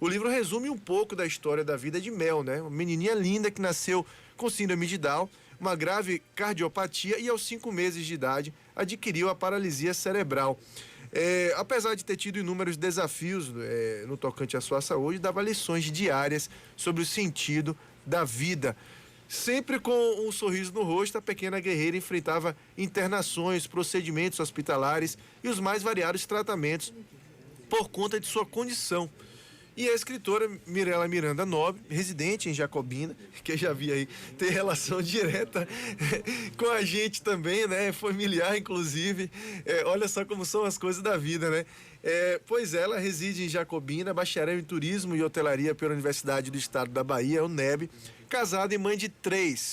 O livro resume um pouco da história da vida de Mel, né? Uma menininha linda que nasceu com síndrome de Down, uma grave cardiopatia e aos 5 meses de idade adquiriu a paralisia cerebral. Apesar de ter tido inúmeros desafios no tocante à sua saúde, dava lições diárias sobre o sentido da vida. Sempre com um sorriso no rosto, a pequena guerreira enfrentava internações, procedimentos hospitalares e os mais variados tratamentos por conta de sua condição. E a escritora Mirella Miranda Nobre, residente em Jacobina, que eu já vi aí, tem relação direta com a gente também, né? Familiar, inclusive. Olha só como são as coisas da vida, né? Pois ela reside em Jacobina, bacharel em turismo e hotelaria pela Universidade do Estado da Bahia, UNEB, casada e mãe de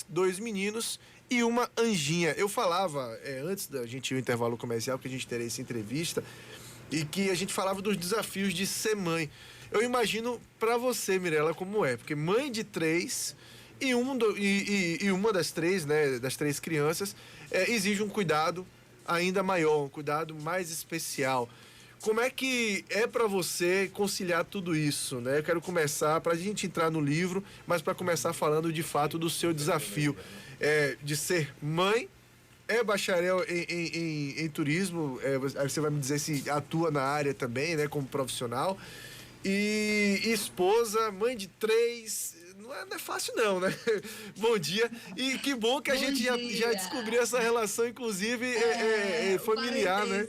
2 meninos e uma anjinha. Eu falava, antes da gente ir ao intervalo comercial, que a gente teria essa entrevista, e que a gente falava dos desafios de ser mãe. Eu imagino pra você, Mirella, como é, porque mãe de 3 e uma das 3, né, das 3 crianças, exige um cuidado ainda maior, um cuidado mais especial. Como é que é pra você conciliar tudo isso, né? Eu quero começar, pra gente entrar no livro, mas pra começar falando de fato do seu desafio de ser mãe, bacharel em turismo, aí você vai me dizer se atua na área também, né, como profissional, e esposa, mãe de 3, não é fácil não, né? Bom dia, e que bom que a gente já descobriu essa relação, inclusive, familiar, né?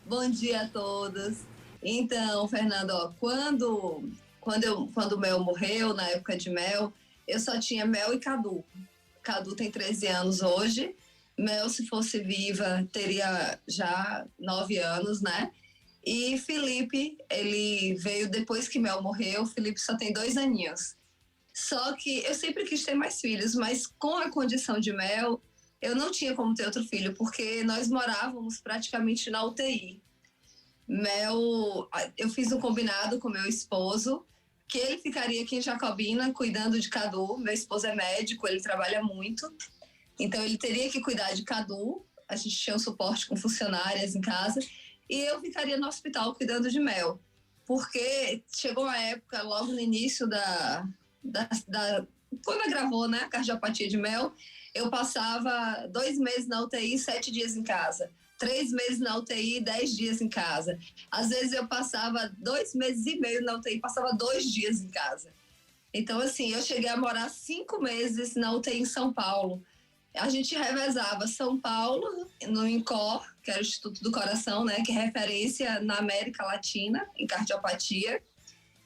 Bom dia a todos. Então, Fernando, ó, quando o Mel morreu, na época de Mel, eu só tinha Mel e Cadu. Cadu tem 13 anos hoje. Mel, se fosse viva, teria já 9 anos, né? E Felipe, ele veio depois que Mel morreu. Felipe só tem 2 aninhos. Só que eu sempre quis ter mais filhos, mas com a condição de Mel, eu não tinha como ter outro filho, porque nós morávamos praticamente na UTI. Mel, eu fiz um combinado com meu esposo, que ele ficaria aqui em Jacobina cuidando de Cadu. Meu esposo é médico, ele trabalha muito, então ele teria que cuidar de Cadu. A gente tinha um suporte com funcionárias em casa, e eu ficaria no hospital cuidando de Mel, porque chegou uma época, logo no início quando ela gravou, né, a cardiopatia de Mel, eu passava 2 meses na UTI, 7 dias em casa. 3 meses na UTI, 10 dias em casa. Às vezes eu passava 2 meses e meio na UTI, passava 2 dias em casa. Então, assim, eu cheguei a morar 5 meses na UTI em São Paulo. A gente revezava São Paulo, no INCOR, que era o Instituto do Coração, né, que é referência na América Latina, em cardiopatia,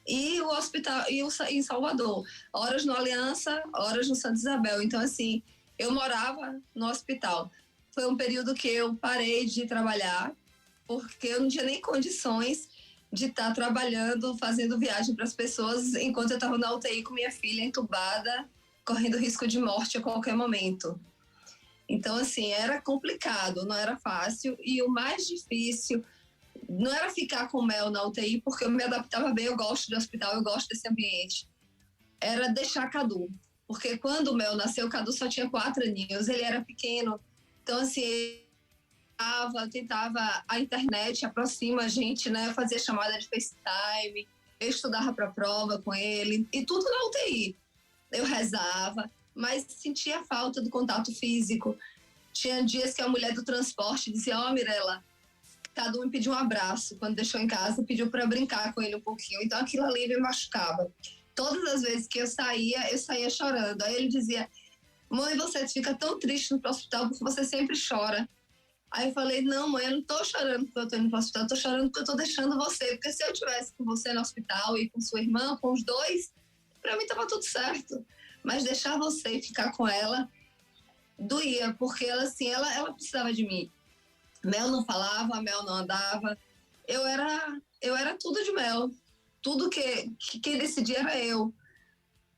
e o hospital em Salvador. Horas no Aliança, horas no Santa Isabel. Então, assim, eu morava no hospital. Foi um período que eu parei de trabalhar, porque eu não tinha nem condições de estar trabalhando, fazendo viagem para as pessoas, enquanto eu estava na UTI com minha filha entubada, correndo risco de morte a qualquer momento. Então, assim, era complicado, não era fácil. E o mais difícil não era ficar com Mel na UTI, porque eu me adaptava bem, eu gosto do hospital, eu gosto desse ambiente. Era deixar Cadu. Porque quando o Mel nasceu, o Cadu só tinha 4 aninhos, ele era pequeno. Então, assim, tentava a internet, aproxima a gente, né? Eu fazia chamada de FaceTime, eu estudava para a prova com ele, e tudo na UTI. Eu rezava, mas sentia falta do contato físico. Tinha dias que a mulher do transporte dizia: ó, Mirella, Cadu me pediu um abraço. Quando deixou em casa, pediu para brincar com ele um pouquinho. Então aquilo ali me machucava. Todas as vezes que eu saía chorando. Aí ele dizia: mãe, você fica tão triste no hospital porque você sempre chora. Aí eu falei: não, mãe, eu não tô chorando porque eu tô indo pro hospital, eu tô chorando porque eu tô deixando você. Porque se eu tivesse com você no hospital e com sua irmã, com os dois, pra mim tava tudo certo. Mas deixar você e ficar com ela doía, porque ela, assim, ela precisava de mim. Mel não falava, Mel não andava. Eu era tudo de Mel. Tudo que decidia era eu.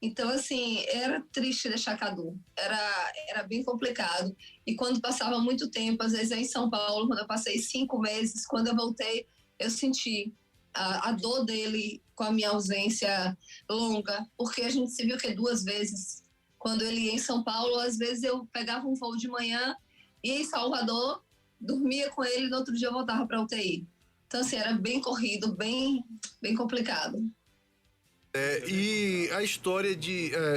Então, assim, era triste deixar Cadu. Era bem complicado. E quando passava muito tempo, às vezes em São Paulo, quando eu passei 5 meses, quando eu voltei, eu senti a dor dele com a minha ausência longa, porque a gente se viu que 2 vezes. Quando ele ia em São Paulo, às vezes eu pegava um voo de manhã, ia em Salvador, dormia com ele, no outro dia eu voltava para a UTI. Então, assim, era bem corrido, bem complicado. E a história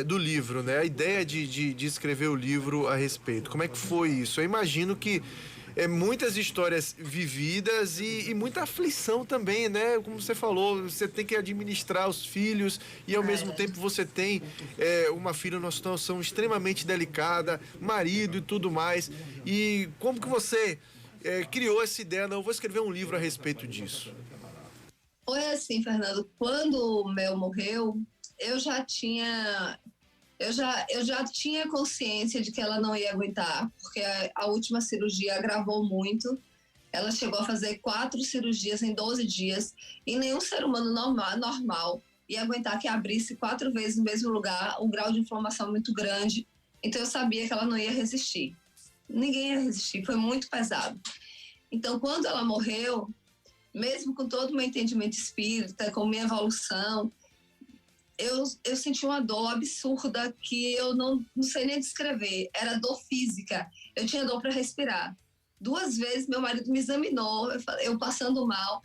do livro, né? A ideia de escrever o livro a respeito. Como é que foi isso? Eu imagino que muitas histórias vividas e muita aflição também, né? Como você falou, você tem que administrar os filhos e ao mesmo tempo você tem uma filha numa situação extremamente delicada, marido e tudo mais. E como que você criou essa ideia? Não, eu vou escrever um livro a respeito disso. Foi assim, Fernando, quando o Mel morreu, eu já tinha consciência de que ela não ia aguentar, porque a última cirurgia agravou muito. Ela chegou a fazer 4 cirurgias em 12 dias e nenhum ser humano normal ia aguentar que abrisse 4 vezes no mesmo lugar, um grau de inflamação muito grande. Então eu sabia que ela não ia resistir. Ninguém ia resistir, foi muito pesado. Então, quando ela morreu, mesmo com todo o meu entendimento espírita, com minha evolução, eu senti uma dor absurda que eu não sei nem descrever. Era dor física. Eu tinha dor para respirar. 2 vezes meu marido me examinou, eu passando mal,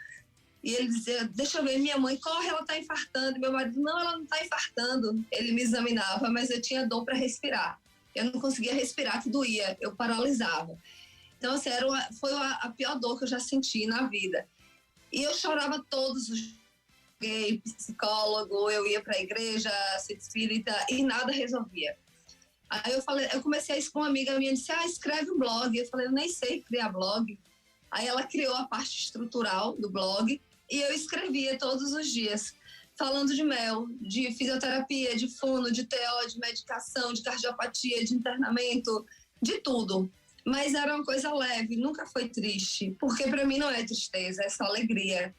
e ele dizia, deixa eu ver, minha mãe, corre, ela está infartando. E meu marido, não, ela não está infartando. Ele me examinava, mas eu tinha dor para respirar. Eu não conseguia respirar, que doía, eu paralisava. Então, assim, foi a pior dor que eu já senti na vida. E eu chorava todos os dias, psicólogo, eu ia para a igreja, ser espírita, e nada resolvia. Aí eu comecei a ir com uma amiga minha, disse, escreve um blog. Eu falei, eu nem sei criar blog. Aí ela criou a parte estrutural do blog e eu escrevia todos os dias, falando de mel, de fisioterapia, de fono, de TO, de medicação, de cardiopatia, de internamento, de tudo. Mas era uma coisa leve, nunca foi triste, porque para mim não é tristeza, é só alegria.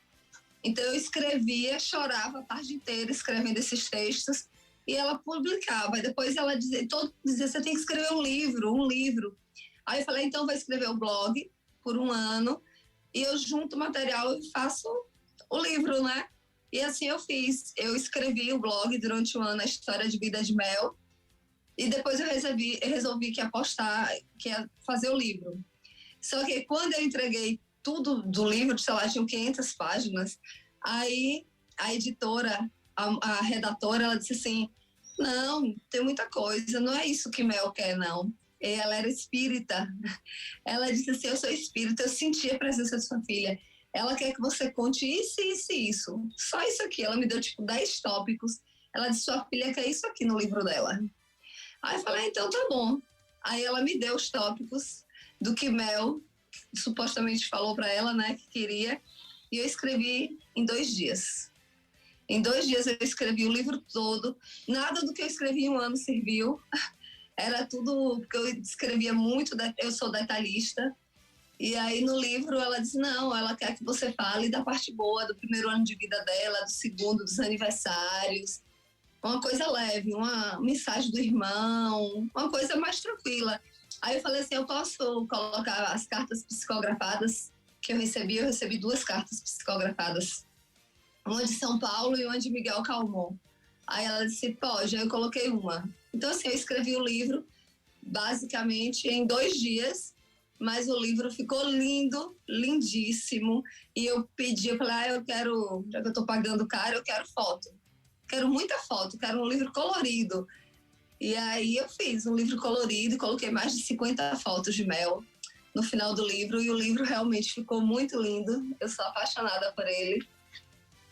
Então eu escrevia, chorava a tarde inteira escrevendo esses textos e ela publicava. E depois ela dizia, você tem que escrever um livro. Aí eu falei, então eu vou escrever o blog por 1 ano e eu junto o material e faço o livro, né? E assim eu fiz. Eu escrevi o blog durante 1 ano, a história de vida de Mel, e depois eu resolvi que ia postar, que ia fazer o livro. Só que quando eu entreguei tudo do livro, sei lá, tinham 500 páginas, aí a editora, a redatora, ela disse assim, não, tem muita coisa, não é isso que Mel quer, não. Ela era espírita. Ela disse assim, eu sou espírita, eu senti a presença de sua filha. Ela quer que você conte isso, isso e isso. Só isso aqui. Ela me deu, 10 tópicos. Ela disse, sua filha quer isso aqui no livro dela. Aí eu falei, então tá bom. Aí ela me deu os tópicos do que Mel supostamente falou para ela, né, que queria. E eu escrevi em 2 dias. Em 2 dias eu escrevi o livro todo. Nada do que eu escrevi em 1 ano serviu. Era tudo, porque eu escrevia muito, eu sou detalhista. E aí no livro ela diz, não, ela quer que você fale da parte boa, do 1º ano de vida dela, do 2º, dos aniversários. Uma coisa leve, uma mensagem do irmão, uma coisa mais tranquila. Aí eu falei assim, eu posso colocar as cartas psicografadas que eu recebi 2 cartas psicografadas. Uma de São Paulo e uma de Miguel Calmon. Aí ela disse, pode, aí eu coloquei uma. Então, assim, eu escrevi o livro basicamente em 2 dias, mas o livro ficou lindo, lindíssimo. E eu falei, eu quero, já que eu tô pagando caro, eu quero foto. Quero muita foto, quero um livro colorido. E aí eu fiz um livro colorido e coloquei mais de 50 fotos de Mel no final do livro. E o livro realmente ficou muito lindo. Eu sou apaixonada por ele.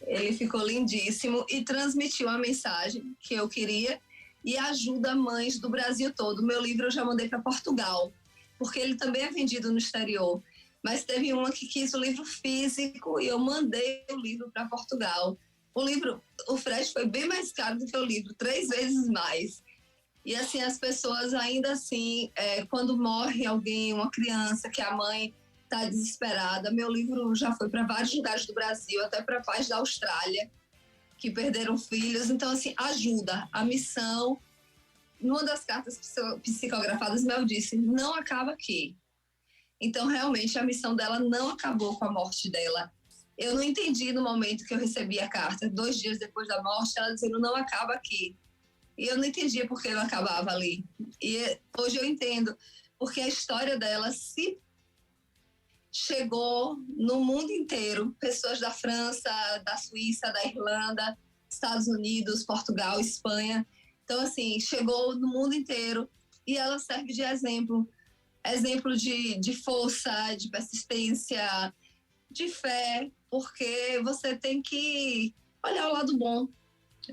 Ele ficou lindíssimo e transmitiu a mensagem que eu queria e ajuda mães do Brasil todo. Meu livro eu já mandei para Portugal, porque ele também é vendido no exterior. Mas teve uma que quis o livro físico e eu mandei o livro para Portugal. O frete foi bem mais caro do que o livro, 3 vezes mais. E assim, as pessoas ainda assim, quando morre alguém, uma criança, que a mãe está desesperada, meu livro já foi para vários lugares do Brasil, até para pais da Austrália, que perderam filhos. Então, assim, ajuda. A missão, numa das cartas psicografadas, Mel disse, não acaba aqui. Então, realmente, a missão dela não acabou com a morte dela. Eu não entendi no momento que eu recebi a carta, 2 dias depois da morte, ela dizendo, não acaba aqui. E eu não entendia por que não acabava ali. E hoje eu entendo, porque a história dela, chegou no mundo inteiro, pessoas da França, da Suíça, da Irlanda, Estados Unidos, Portugal, Espanha. Então, assim, chegou no mundo inteiro e ela serve de exemplo. Exemplo de força, de persistência, de fé, porque você tem que olhar o lado bom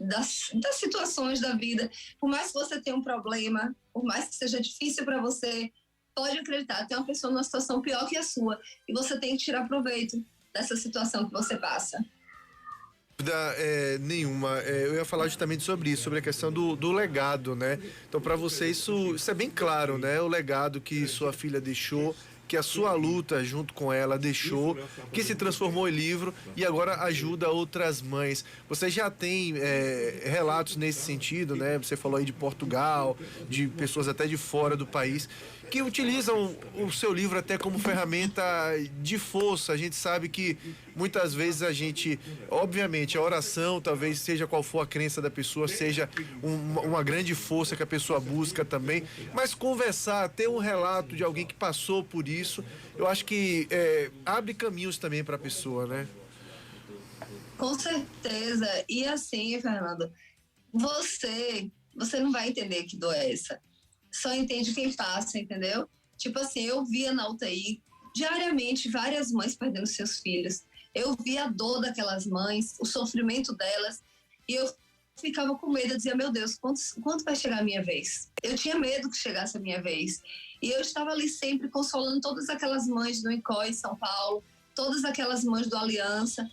das situações da vida. Por mais que você tenha um problema, por mais que seja difícil para você, pode acreditar, tem uma pessoa numa situação pior que a sua e você tem que tirar proveito dessa situação que você passa. Dúvida nenhuma. Eu ia falar justamente sobre isso, sobre a questão do legado, né? Então, para você, isso é bem claro, né? O legado que sua filha deixou, que a sua luta junto com ela deixou, que se transformou em livro e agora ajuda outras mães. Você já tem relatos nesse sentido, né? Você falou aí de Portugal, de pessoas até de fora do país, que utilizam o seu livro até como ferramenta de força. A gente sabe que muitas vezes a gente, obviamente, a oração, talvez seja qual for a crença da pessoa, seja uma grande força que a pessoa busca também, mas conversar, ter um relato de alguém que passou por isso, eu acho que abre caminhos também para a pessoa, né? Com certeza. E assim, Fernando, você não vai entender que dor é essa. Só entende quem passa, entendeu? Tipo assim, eu via na UTI diariamente várias mães perdendo seus filhos. Eu via a dor daquelas mães, o sofrimento delas, e eu ficava com medo, eu dizia, meu Deus, quando vai chegar a minha vez? Eu tinha medo que chegasse a minha vez. E eu estava ali sempre consolando todas aquelas mães do INCOI São Paulo, todas aquelas mães do Aliança.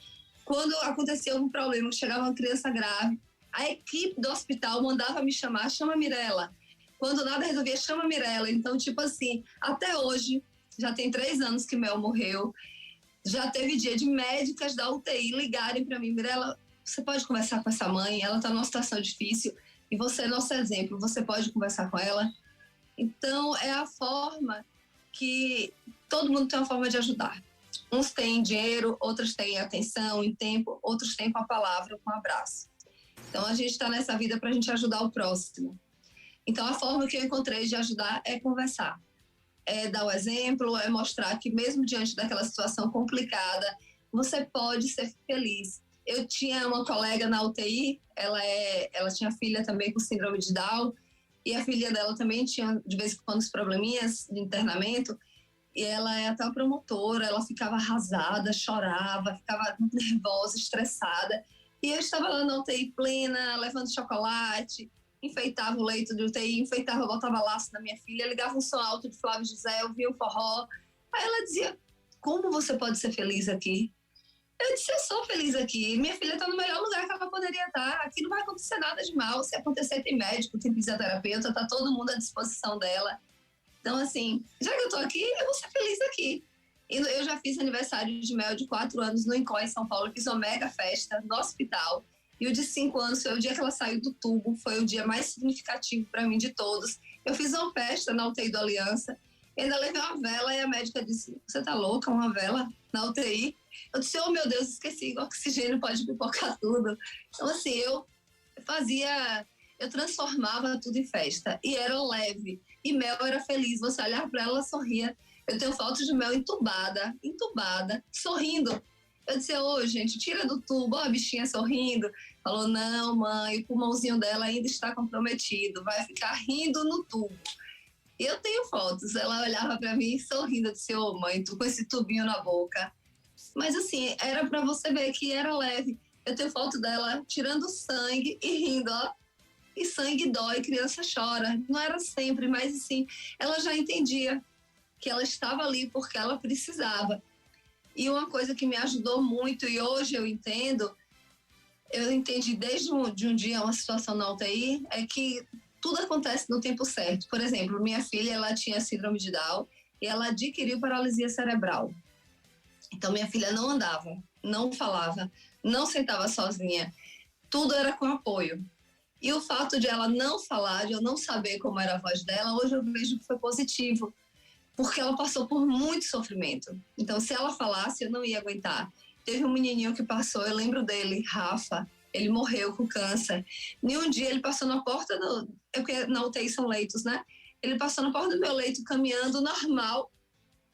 Quando acontecia algum problema, chegava uma criança grave, a equipe do hospital mandava me chamar, chama a Mirella. Quando nada resolvia, chama a Mirella. Então, tipo assim, até hoje, já tem 3 anos que Mel morreu, já teve dia de médicas da UTI ligarem para mim, Mirella, você pode conversar com essa mãe, ela está numa situação difícil e você é nosso exemplo, você pode conversar com ela. Então, é a forma que todo mundo tem uma forma de ajudar. Uns têm dinheiro, outros têm atenção e tempo, outros têm com a palavra, com o abraço. Então, a gente está nessa vida para a gente ajudar o próximo. Então, a forma que eu encontrei de ajudar é conversar. É dar o exemplo, é mostrar que mesmo diante daquela situação complicada, você pode ser feliz. Eu tinha uma colega na UTI, ela tinha filha também com síndrome de Down, e a filha dela também tinha, de vez em quando, os probleminhas de internamento, e ela é até uma promotora, ela ficava arrasada, chorava, ficava nervosa, estressada, e eu estava lá na UTI plena, levando chocolate, enfeitava o leito de UTI, enfeitava, botava laço na minha filha, ligava um som alto de Flávio José, eu via o forró. Aí ela dizia, como você pode ser feliz aqui? Eu disse, eu sou feliz aqui, minha filha está no melhor lugar que ela poderia estar, aqui não vai acontecer nada de mal, se acontecer tem médico, tem fisioterapeuta, está todo mundo à disposição dela. Então, assim, já que eu estou aqui, eu vou ser feliz aqui. E eu já fiz aniversário de Mel de 4 anos no INCOI São Paulo, fiz uma mega festa no hospital. E o de 5 anos foi o dia que ela saiu do tubo, foi o dia mais significativo para mim de todos. Eu fiz uma festa na UTI do Aliança, ainda levei uma vela e a médica disse, você tá louca, uma vela na UTI? Eu disse, oh meu Deus, esqueci, o oxigênio pode pipocar tudo. Então assim, eu transformava tudo em festa e era leve. E Mel era feliz, você olhar para ela, ela sorria. Eu tenho fotos de Mel entubada, sorrindo. Eu disse, ô, gente, tira do tubo, ó, a bichinha sorrindo. Falou, não, mãe, o pulmãozinho dela ainda está comprometido, vai ficar rindo no tubo. E eu tenho fotos, ela olhava para mim sorrindo, eu disse, ô, mãe, tu com esse tubinho na boca. Mas assim, era para você ver que era leve. Eu tenho foto dela tirando sangue e rindo, ó. E sangue dói, criança chora. Não era sempre, mas assim, ela já entendia que ela estava ali porque ela precisava. E uma coisa que me ajudou muito, e hoje eu entendi desde um dia uma situação na UTI, é que tudo acontece no tempo certo. Por exemplo, minha filha, ela tinha síndrome de Down e ela adquiriu paralisia cerebral. Então, minha filha não andava, não falava, não sentava sozinha. Tudo era com apoio. E o fato de ela não falar, de eu não saber como era a voz dela, hoje eu vejo que foi positivo, porque ela passou por muito sofrimento. Então, se ela falasse, eu não ia aguentar. Teve um menininho que passou, eu lembro dele, Rafa, ele morreu com câncer. E um dia ele passou na porta porque na UTI são leitos, né? Ele passou na porta do meu leito, caminhando normal,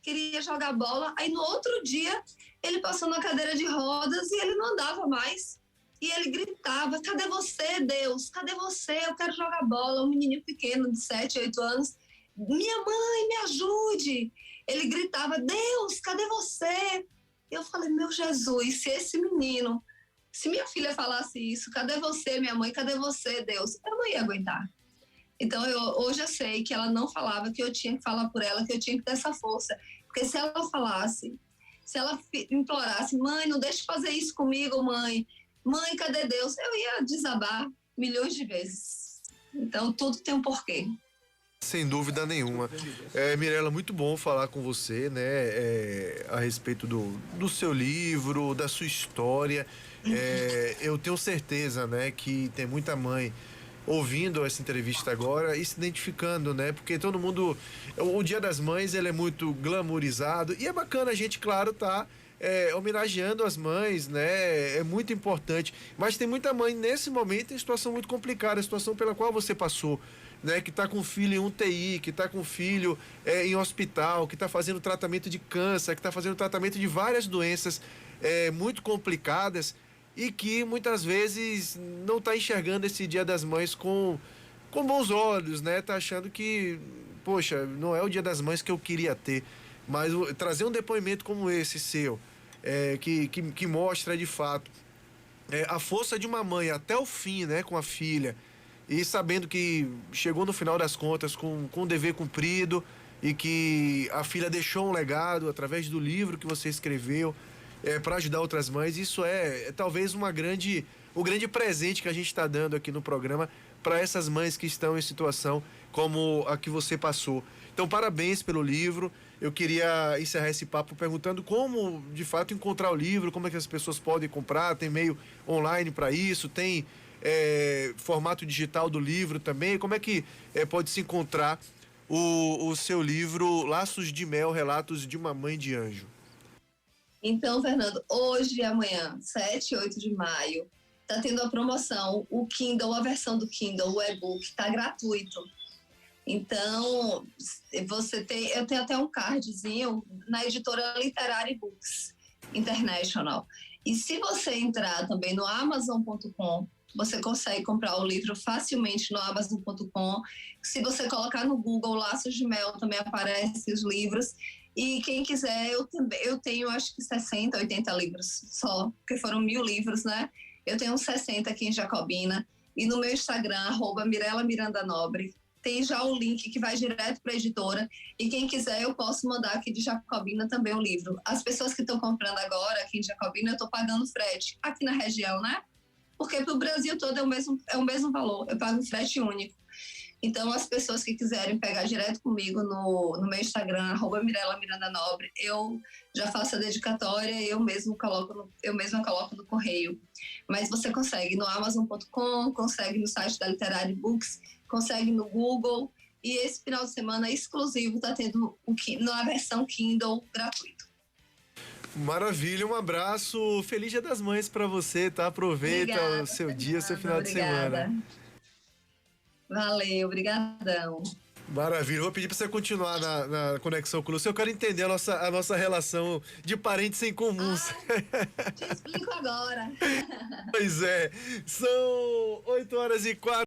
queria jogar bola. Aí no outro dia, ele passou na cadeira de rodas e ele não andava mais. E ele gritava: cadê você, Deus? Cadê você? Eu quero jogar bola. Um menininho pequeno de 7, 8 anos. Minha mãe, me ajude. Ele gritava: Deus, cadê você? Eu falei: meu Jesus, se esse menino, se minha filha falasse isso: cadê você, minha mãe? Cadê você, Deus? Eu não ia aguentar. Então, hoje eu sei que ela não falava, que eu tinha que falar por ela, que eu tinha que ter essa força. Porque se ela falasse, se ela implorasse: mãe, não deixe de fazer isso comigo, mãe. Mãe, cadê Deus? Eu ia desabar milhões de vezes. Então, tudo tem um porquê. Sem dúvida nenhuma. Mirela, muito bom falar com você, né? A respeito do seu livro, da sua história. Eu tenho certeza, né, que tem muita mãe ouvindo essa entrevista agora e se identificando, né? Porque todo mundo... O Dia das Mães, ele é muito glamourizado e é bacana a gente, claro, homenageando as mães, né? É muito importante. Mas tem muita mãe, nesse momento, em situação muito complicada, a situação pela qual você passou, né? Que está com filho em UTI, que está com filho em hospital, que está fazendo tratamento de câncer, que está fazendo tratamento de várias doenças muito complicadas e que muitas vezes não está enxergando esse Dia das Mães com bons olhos, né? Tá achando que, poxa, não é o Dia das Mães que eu queria ter. Mas trazer um depoimento como esse seu, que mostra de fato a força de uma mãe até o fim, né, com a filha, e sabendo que chegou no final das contas com o dever cumprido e que a filha deixou um legado através do livro que você escreveu para ajudar outras mães. Isso é talvez o grande presente que a gente está dando aqui no programa para essas mães que estão em situação como a que você passou. Então, parabéns pelo livro. Eu queria encerrar esse papo perguntando como, de fato, encontrar o livro, como é que as pessoas podem comprar. Tem meio online para isso, tem formato digital do livro também. Como é que pode se encontrar o seu livro Laços de Mel, Relatos de uma Mãe de Anjo? Então, Fernando, hoje e amanhã, 7 e 8 de maio, está tendo a promoção, o Kindle, a versão do Kindle, o e-book, está gratuito. Então, eu tenho até um cardzinho na editora Literary Books International. E se você entrar também no Amazon.com, você consegue comprar o livro facilmente no Amazon.com. Se você colocar no Google Laços de Mel, também aparecem os livros. E quem quiser, eu tenho acho que 60, 80 livros só, porque foram 1000 livros, né? Eu tenho uns 60 aqui em Jacobina. E no meu Instagram, @MirelaMirandaNobre, tem já o link que vai direto para a editora. E quem quiser, eu posso mandar aqui de Jacobina também o livro. As pessoas que estão comprando agora aqui em Jacobina, eu estou pagando frete aqui na região, né? Porque para o Brasil todo é o mesmo valor. Eu pago um frete único. Então, as pessoas que quiserem pegar direto comigo no meu Instagram, @MirelaMirandaNobre, eu já faço a dedicatória e eu mesma coloco no correio. Mas você consegue no Amazon.com, consegue no site da Literary Books, consegue no Google. E esse final de semana exclusivo está tendo na versão Kindle gratuito. Maravilha, um abraço. Feliz Dia das Mães para você, tá? Aproveita Obrigada, o seu dia, Fernanda, seu final de semana. Valeu, obrigadão. Maravilha, vou pedir para você continuar na conexão conosco. Eu quero entender a nossa relação de parentes em comuns. Te explico agora. Pois é, são 8h04.